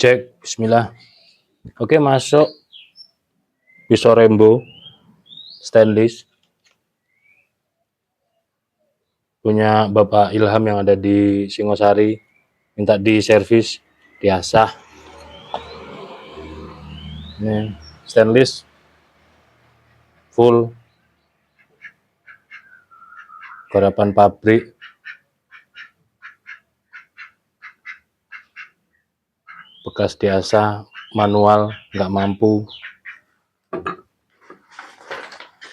Cek, bismillah. Oke, masuk pisau Rembo stainless punya Bapak Ilham yang ada di Singosari, minta diservis, diasah. Ini stainless full garapan pabrik, bekas diasah manual, nggak mampu.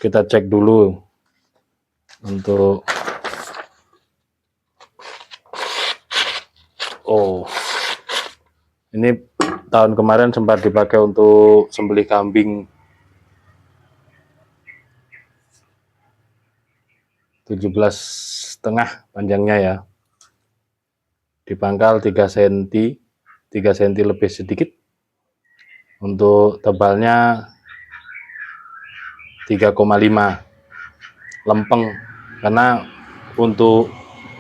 Kita cek dulu untuk ini tahun kemarin sempat dipakai untuk sembelih kambing 17,5 panjangnya ya, di pangkal 3 cm, 3 cm lebih sedikit. Untuk tebalnya 3,5 lempeng, karena untuk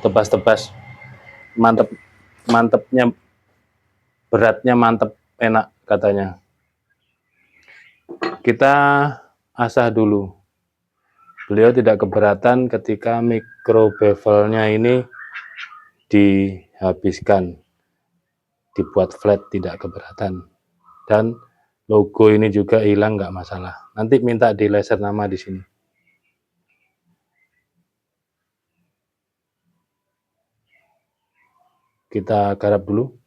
tebas-tebas mantepnya, beratnya mantep, enak katanya. Kita asah dulu. Beliau tidak keberatan ketika micro bevelnya ini dihabiskan, dibuat flat, tidak keberatan. Dan logo ini juga hilang, nggak masalah. Nanti minta di laser nama di sini. Kita garap dulu.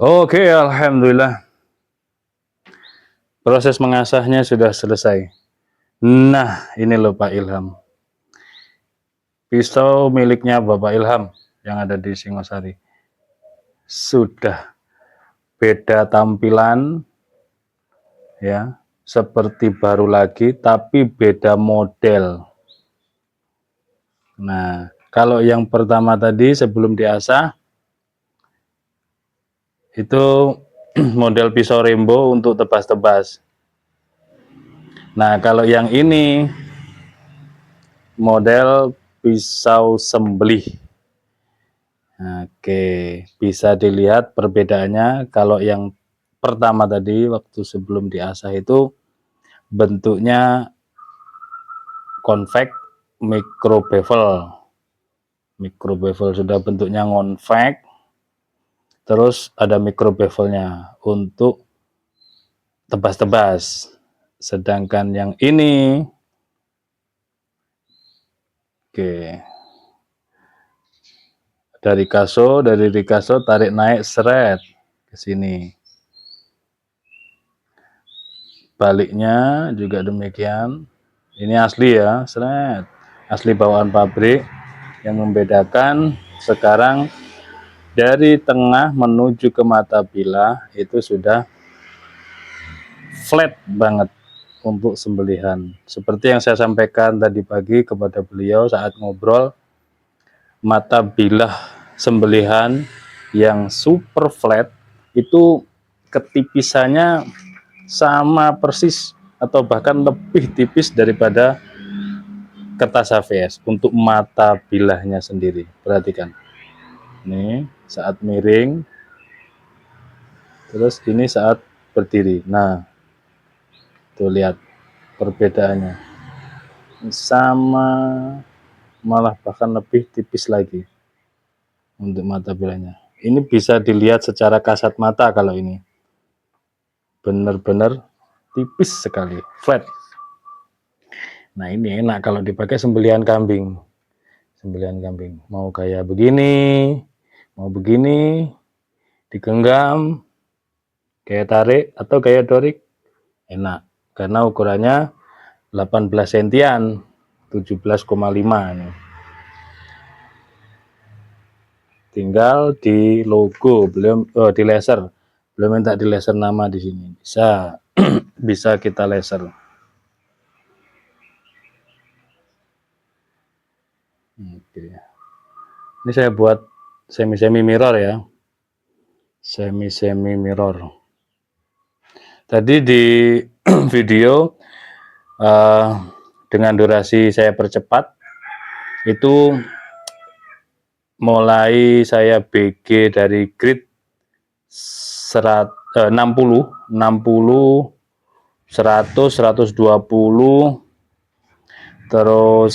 Oke, alhamdulillah. Proses mengasahnya sudah selesai. Nah, ini loh Pak Ilham. Pisau miliknya Bapak Ilham yang ada di Singosari. Sudah beda tampilan, ya, seperti baru lagi, tapi beda model. Nah, kalau yang pertama tadi sebelum diasah, itu model pisau Rembo untuk tebas-tebas. Nah, kalau yang ini model pisau sembelih. Oke, bisa dilihat perbedaannya. Kalau yang pertama tadi waktu sebelum diasah itu bentuknya konvek micro bevel. Micro bevel sudah bentuknya konvek. Terus ada micro bevelnya untuk tebas-tebas. Sedangkan yang ini, oke, dari Ricasso tarik naik seret ke sini. Baliknya juga demikian. Ini asli ya, seret. Asli bawaan pabrik. Yang membedakan sekarang dari tengah menuju ke mata bilah itu sudah flat banget untuk sembelihan. Seperti yang saya sampaikan tadi pagi kepada beliau saat ngobrol, mata bilah sembelihan yang super flat itu ketipisannya sama persis atau bahkan lebih tipis daripada kertas HVS untuk mata bilahnya sendiri. Perhatikan. Ini saat miring, terus ini saat berdiri. Nah, tuh lihat perbedaannya. Sama, malah bahkan lebih tipis lagi untuk mata bilahnya. Ini bisa dilihat secara kasat mata kalau ini. Benar-benar tipis sekali, flat. Nah, ini enak kalau dipakai sembelihan kambing. Sembelihan kambing. Mau kayak begini, mau begini, digenggam, kayak tarik atau kayak dorik, enak. Karena ukurannya 18 sentian, 17,5 ini. Tinggal di logo, belum di laser. Belum minta di laser nama di sini. Bisa bisa kita laser. Oke. Ini saya buat semi mirror ya. Semi mirror. Tadi di video dengan durasi saya percepat itu mulai saya BG dari grid 60, 100, 120, terus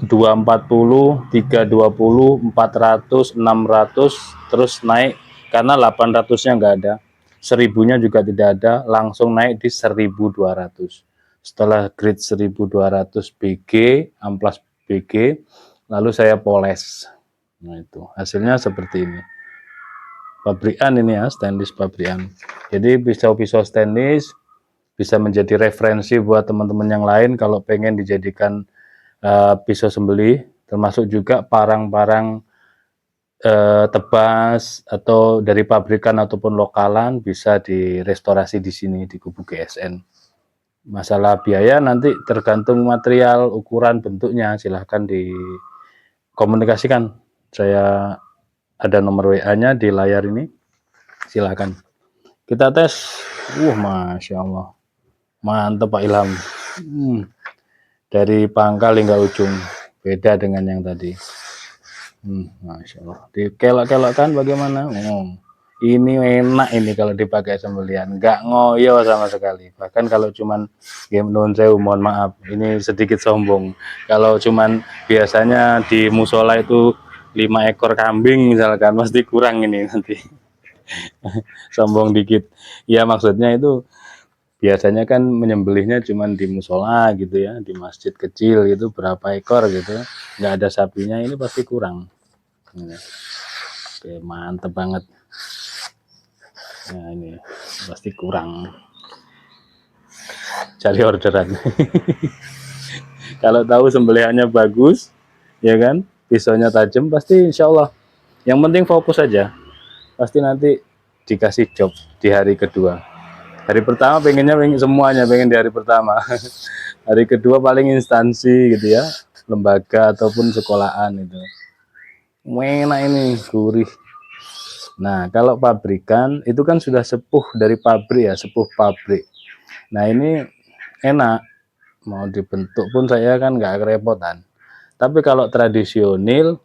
240, 320, 400, 600, terus naik karena 800-nya nggak ada, 1000-nya juga tidak ada, langsung naik di 1200. Setelah grid 1200 BG, amplas BG, lalu saya poles. Nah, itu hasilnya seperti ini. Pabrikan ini ya, stainless pabrikan. Jadi pisau-pisau stainless bisa menjadi referensi buat teman-teman yang lain kalau pengen dijadikan pisau sembelih, termasuk juga parang-parang tebas atau dari pabrikan ataupun lokalan bisa direstorasi di sini di Kubu GSN. Masalah biaya nanti tergantung material, ukuran, bentuknya, silahkan dikomunikasikan. Saya ada nomor WA-nya di layar ini, silahkan. Kita tes. Masya Allah. Mantap Pak Ilham. Dari pangkal hingga ujung. Beda dengan yang tadi. Masya Allah. Dikelok-kelokkan bagaimana? Ini enak ini kalau dipakai sembelihan. Nggak ngoyo sama sekali. Bahkan kalau cuman game non sewu, mohon maaf. Ini sedikit sombong. Kalau cuman biasanya di musola itu 5 ekor kambing misalkan, pasti kurang ini nanti. Sombong dikit. Ya maksudnya itu biasanya kan menyembelihnya cuman di musola gitu ya, di masjid kecil gitu berapa ekor gitu, nggak ada sapinya, ini pasti kurang. Oke, mantep banget. Nah ini pasti kurang, cari orderan. Kalau tahu sembelihannya bagus, ya kan, pisaunya tajam, pasti insya Allah. Yang penting fokus aja, pasti nanti dikasih job di hari kedua. Hari pertama pengennya semuanya pengen di hari pertama. Hari kedua paling instansi gitu ya, lembaga ataupun sekolahan itu. Enak ini, gurih. Nah, kalau pabrikan itu kan sudah sepuh dari pabrik ya, sepuh pabrik. Nah, ini enak, mau dibentuk pun saya kan nggak kerepotan. Tapi kalau tradisional,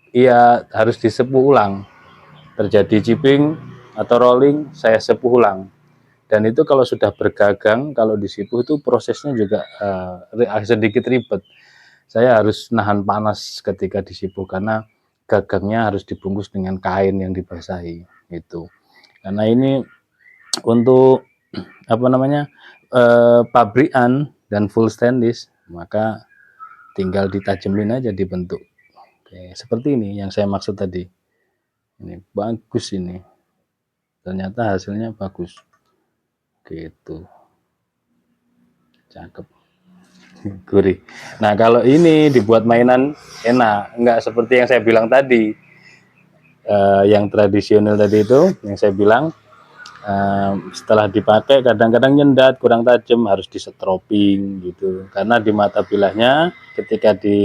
ya harus disepuh ulang. Terjadi chipping atau rolling, saya sepuh ulang. Dan itu kalau sudah bergagang, kalau disipuh itu prosesnya juga sedikit ribet. Saya harus nahan panas ketika disipuh karena gagangnya harus dibungkus dengan kain yang dibasahi itu. Karena ini untuk apa namanya pabrikan dan full stainless, maka tinggal ditajemin aja dibentuk. Oke, seperti ini yang saya maksud tadi. Ini bagus ini. Ternyata hasilnya bagus. Gitu. Cakep. Gurih. Nah, kalau ini dibuat mainan enak, enggak seperti yang saya bilang tadi. Yang tradisional tadi itu yang saya bilang setelah dipakai kadang-kadang nyendat, kurang tajam, harus disetroping gitu. Karena di mata bilahnya ketika di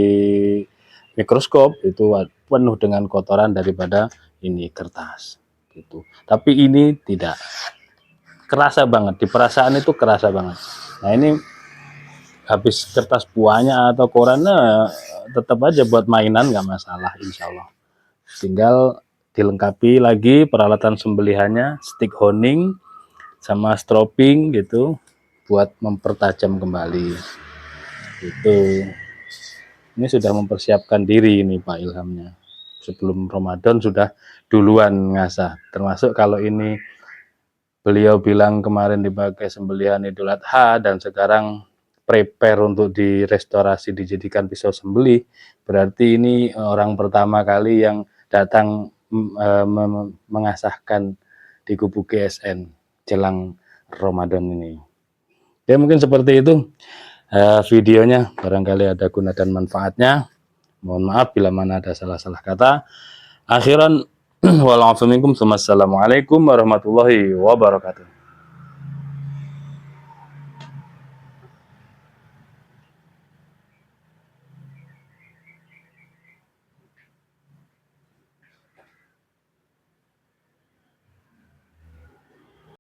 mikroskop itu penuh dengan kotoran daripada ini kertas gitu. Tapi ini tidak, kerasa banget, di perasaan itu kerasa banget. Nah, ini habis kertas buahnya atau korannya tetap aja buat mainan nggak masalah, insya Allah. Tinggal dilengkapi lagi peralatan sembelihannya, stick honing sama stropping gitu buat mempertajam kembali. Itu ini sudah mempersiapkan diri ini Pak Ilhamnya. Sebelum Ramadan sudah duluan ngasah. Termasuk kalau ini beliau bilang kemarin dipakai sembelihan Idul Adha dan sekarang prepare untuk direstorasi dijadikan pisau sembelih, berarti ini orang pertama kali yang datang mengasahkan di kubu GSN jelang Ramadan ini. Ya mungkin seperti itu videonya, barangkali ada guna dan manfaatnya. Mohon maaf bila mana ada salah-salah kata. Akhiran wa'alaikum warahmatullahi wabarakatuh.